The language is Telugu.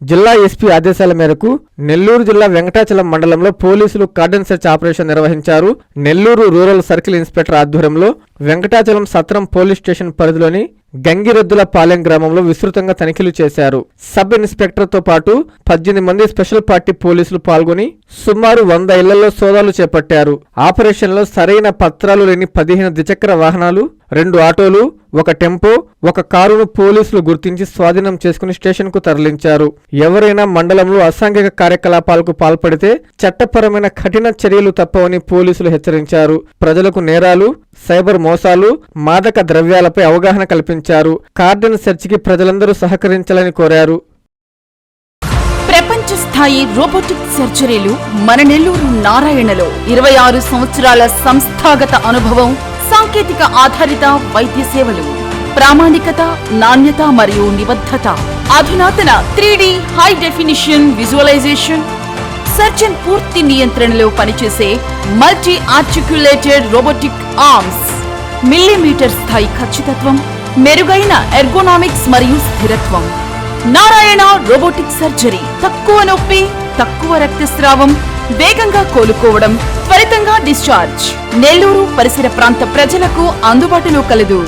జిల్లా ఎస్పీ ఆదేశాల మేరకు నెల్లూరు జిల్లా వెంకటాచలం మండలంలో పోలీసులు కార్డన్ సెర్చ్ ఆపరేషన్ నిర్వహించారు. నెల్లూరు రూరల్ సర్కిల్ ఇన్స్పెక్టర్ ఆధ్వర్యంలో వెంకటాచలం సత్రం పోలీస్ స్టేషన్ పరిధిలోని గంగిరెద్దుల పాలెం గ్రామంలో విస్తృతంగా తనిఖీలు చేశారు. సబ్ ఇన్స్పెక్టర్ తో పాటు 18 మంది స్పెషల్ పార్టీ పోలీసులు పాల్గొని సుమారు 100 ఇళ్లలో సోదాలు చేపట్టారు. ఆపరేషన్ లో సరైన పత్రాలు లేని 15 ద్విచక్ర వాహనాలు, 2 ఆటోలు, 1 టెంపో, 1 కారును పోలీసులు గుర్తించి స్వాధీనం చేసుకుని స్టేషన్ కు తరలించారు. ఎవరైనా మండలంలో అసాంఘిక కార్యకలాపాలకు పాల్పడితే చట్టపరమైన కఠిన చర్యలు తప్పవని పోలీసులు హెచ్చరించారు. ప్రజలకు నేరాలు, సైబర్ మోసాలు, మాదక ద్రవ్యాలపై అవగాహన కల్పించారు. కార్డన్ సెర్చ్ కి ప్రజలందరూ సహకరించాలని కోరారు. ప్రపంచ స్థాయి రోబోటిక్ సర్జరీలు మన నెల్లూరు నారాయణలో 26 సంవత్సరాల సంస్థాగత అనుభవం, సాంకేతిక ఆధారిత వైద్య సేవలు, ప్రామాణికత, నాణ్యత మరియు నిబద్ధత, అధునాతన 3D high definition visualisation, surgeon పూర్తి నియంత్రణలో పనిచేసే multi articulated robotic arms, millimetre స్థాయి ఖచ్చితత్వం, మెరుగైన ఎర్గోనామిక్స్ మరియు స్థిరత్వం. Narayana robotic surgery. తక్కువ నొప్పి, తక్కువ రక్తస్రావం, వేగంగా కోలుకోవడం, త్వరితంగా డిశ్చార్జ్. నెల్లూరు పరిసర ప్రాంత ప్రజలకు అందుబాటులో కలదు.